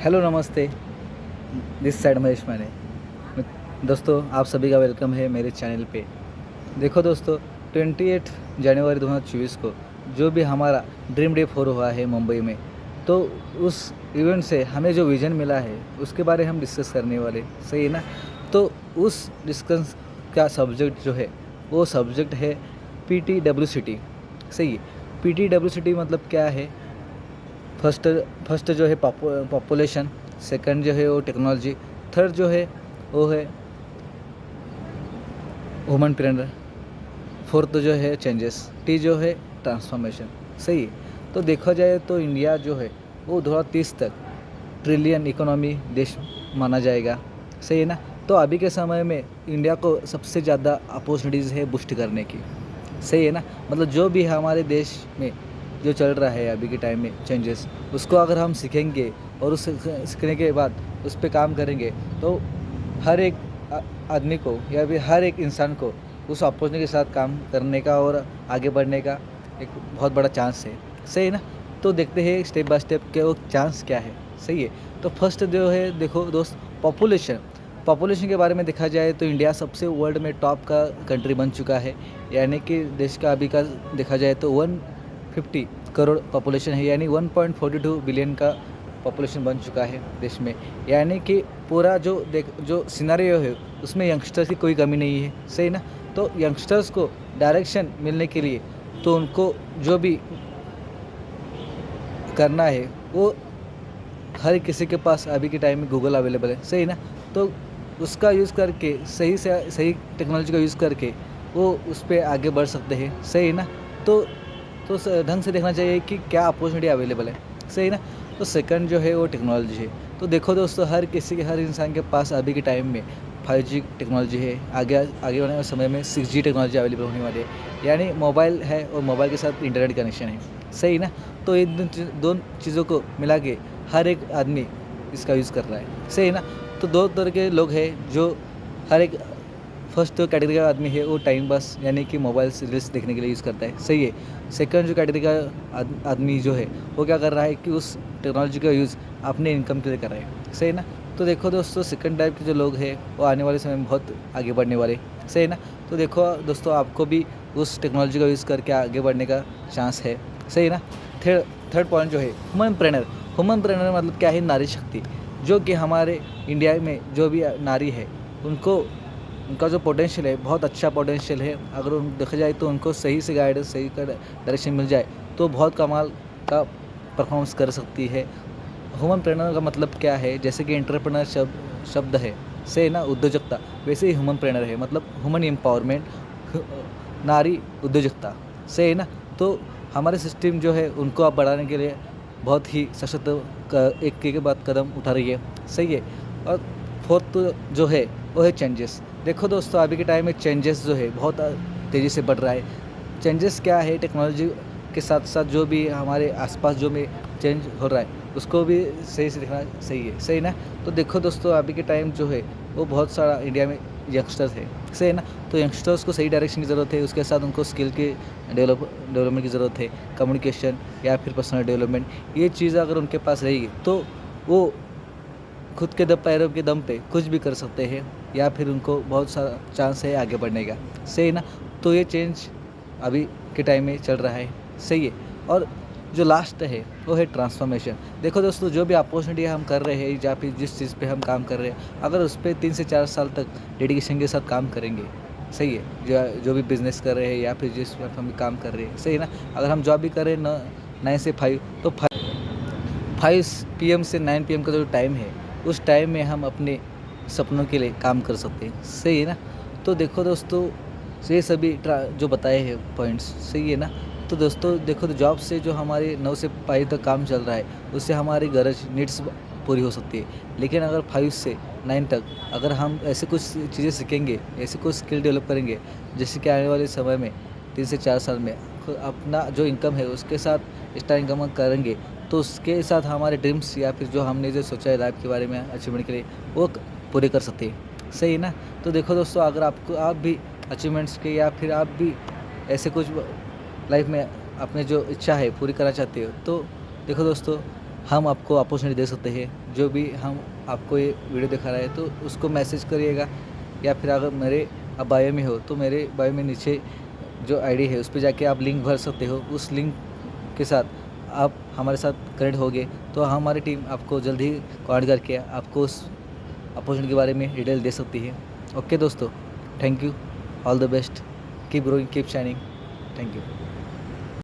Hello नमस्ते। This side Mahesh माने। दोस्तों आप सभी का वेलकम है मेरे चैनल पे। देखो दोस्तों, 28 जनवरी 2024 को जो भी हमारा ड्रीम डे 4 हुआ है मुंबई में, तो उस इवेंट से हमें जो विज़न मिला है उसके बारे हम डिस्कस करने वाले, सही है ना। तो उस डिस्कस का सब्जेक्ट जो है वो सब्जेक्ट है PTWCT, सही है। PTWCT मतलब क्या है? फर्स्ट जो है पॉपुलेशन, सेकंड जो है वो टेक्नोलॉजी, थर्ड जो है वो है ह्यूमन प्रेरणा, फोर्थ जो है चेंजेस, टी जो है ट्रांसफॉर्मेशन, सही है। तो देखा जाए तो इंडिया जो है वो 2030 तक ट्रिलियन इकोनॉमी देश माना जाएगा, सही है ना। तो अभी के समय में इंडिया को सबसे ज़्यादा अपॉर्चुनिटीज़ है बूस्ट करने की, सही है ना। मतलब जो भी हमारे देश में जो चल रहा है अभी के टाइम में चेंजेस, उसको अगर हम सीखेंगे और उस सीखने के बाद उस पर काम करेंगे तो हर एक आदमी को या फिर हर एक इंसान को उस अपॉर्चुनिटी के साथ काम करने का और आगे बढ़ने का एक बहुत बड़ा चांस है, सही है ना। तो देखते हैं स्टेप बाय स्टेप कि वो चांस क्या है, सही है। तो फर्स्ट जो है, देखो दोस्त, पॉपुलेशन के बारे में देखा जाए तो इंडिया सबसे वर्ल्ड में टॉप का कंट्री बन चुका है। यानी कि देश का अभी का देखा जाए तो 150 करोड़ पॉपुलेशन है, यानी 1.42 बिलियन का पॉपुलेशन बन चुका है देश में। यानी कि पूरा जो सिनेरियो है उसमें यंगस्टर्स की कोई कमी नहीं है, सही ना। तो यंगस्टर्स को डायरेक्शन मिलने के लिए तो उनको जो भी करना है वो हर किसी के पास अभी के टाइम में गूगल अवेलेबल है, सही ना। तो उसका यूज़ करके सही से सही टेक्नोलॉजी का यूज़ करके वो उस पर आगे बढ़ सकते हैं, सही ना। तो ढंग से देखना चाहिए कि क्या अपॉर्चुनिटी अवेलेबल है, सही ना। तो सेकंड जो है वो टेक्नोलॉजी है। तो देखो दोस्तों, हर इंसान के पास अभी के टाइम में 5G टेक्नोलॉजी है। आगे आगे आने वाले समय में 6G टेक्नोलॉजी अवेलेबल होने वाली है, यानी मोबाइल है और मोबाइल के साथ इंटरनेट कनेक्शन है, सही ना। तो ये दोनों चीज़ों को मिला के हर एक आदमी इसका यूज़ कर रहा है, सही है ना। तो दो तरह के लोग हैं जो हर एक फर्स्ट जो कैटेगरी का आदमी है वो टाइम पास यानी कि मोबाइल से रील्स देखने के लिए यूज़ करता है, सही है। सेकंड जो कैटेगरी का आदमी जो है वो क्या कर रहा है कि उस टेक्नोलॉजी का यूज़ अपने इनकम के लिए कर रहा है, सही है ना। तो देखो दोस्तों, सेकंड टाइप के जो लोग हैं वो आने वाले समय में बहुत आगे बढ़ने वाले, सही है ना। तो देखो दोस्तों, आपको भी उस टेक्नोलॉजी का यूज़ करके आगे बढ़ने का चांस है, सही है ना। थर्ड पॉइंट जो है ह्यूमन प्रेरणा मतलब क्या है? नारी शक्ति। जो कि हमारे इंडिया में जो भी नारी है उनका जो पोटेंशियल है बहुत अच्छा पोटेंशियल है। अगर देखा जाए तो उनको सही से गाइडेंस, सही का डायरेक्शन मिल जाए तो बहुत कमाल का परफॉर्मेंस कर सकती है। ह्यूमन प्रेरणा का मतलब क्या है? जैसे कि एंटरप्रेन्योर शब्द है, से ना उद्योजकता, वैसे ही ह्यूमन प्रेरणर है मतलब ह्यूमन एम्पावरमेंट, नारी उद्योजकता, से है ना। तो हमारे सिस्टम जो है उनको आप बढ़ाने के लिए बहुत ही सशक्त एक के बाद कदम उठा रही है, सही है। और फोर्थ जो है वो है चेंजेस। देखो दोस्तों, अभी के टाइम में चेंजेस जो है बहुत तेज़ी से बढ़ रहा है। चेंजेस क्या है? टेक्नोलॉजी के साथ साथ जो भी हमारे आसपास जो भी चेंज हो रहा है उसको भी सही से देखना सही है, सही ना। तो देखो दोस्तों, अभी के टाइम जो है वो बहुत सारा इंडिया में यंगस्टर्स है, सही है ना। तो यंगस्टर्स को सही डायरेक्शन की ज़रूरत है, उसके साथ उनको स्किल के डेवलपमेंट की ज़रूरत है, कम्युनिकेशन या फिर पर्सनल डेवलपमेंट। ये चीज़ अगर उनके पास रहेगी तो वो खुद के पैरों के दम पे कुछ भी कर सकते हैं या फिर उनको बहुत सारा चांस है आगे बढ़ने का, सही है ना। तो ये चेंज अभी के टाइम में चल रहा है, सही है। और जो लास्ट है वो है ट्रांसफॉर्मेशन। देखो दोस्तों, जो भी अपॉर्चुनिटी हम कर रहे हैं या फिर जिस चीज़ पे हम काम कर रहे हैं, अगर उस पर 3 से 4 साल तक डेडिकेशन के साथ काम करेंगे, सही है। जो भी बिज़नेस कर रहे हैं या फिर जिस प्लेटफॉर्म में काम कर रहे हैं, सही है ना। अगर हम जॉब भी कर रहे हैं 9 से 5, तो 5 PM से 9 PM का जो टाइम है उस टाइम में हम अपने सपनों के लिए काम कर सकते हैं, सही है ना। तो देखो दोस्तों, ये सभी जो बताए हैं पॉइंट्स, सही है ना। तो दोस्तों देखो, तो जॉब से जो हमारे 9 से 5 तक काम चल रहा है उससे हमारी नीड्स पूरी हो सकती है। लेकिन अगर 5 से 9 तक अगर हम ऐसे कुछ चीज़ें सीखेंगे, ऐसे कुछ स्किल डेवलप करेंगे, जैसे कि आने वाले समय में 3 से 4 साल में अपना जो इनकम है उसके साथ एक्स्ट्रा इनकम करेंगे, तो उसके साथ हमारे ड्रीम्स या फिर जो हमने जो सोचा है लाइफ के बारे में अचीवमेंट के लिए वो पूरे कर सकते हैं, सही है ना। तो देखो दोस्तों, अगर आप भी अचीवमेंट्स के या फिर आप भी ऐसे कुछ लाइफ में अपने जो इच्छा है पूरी करना चाहते हो, तो देखो दोस्तों, हम आपको अपॉर्चुनिटी दे सकते हैं। जो भी हम आपको ये वीडियो दिखा रहा है तो उसको मैसेज करिएगा, या फिर अगर मेरे आप बायो में हो तो मेरे बायो में नीचे जो आईडी है उस पे जाके आप लिंक भर सकते हो। उस लिंक के साथ आप हमारे साथ कनेक्ट होगे तो हमारी टीम आपको जल्द ही कॉल करके आपको उस अपॉर्चुनिटी के बारे में डिटेल दे सकती है। ओके दोस्तों, thank you, all the best, keep growing, keep shining, thank you.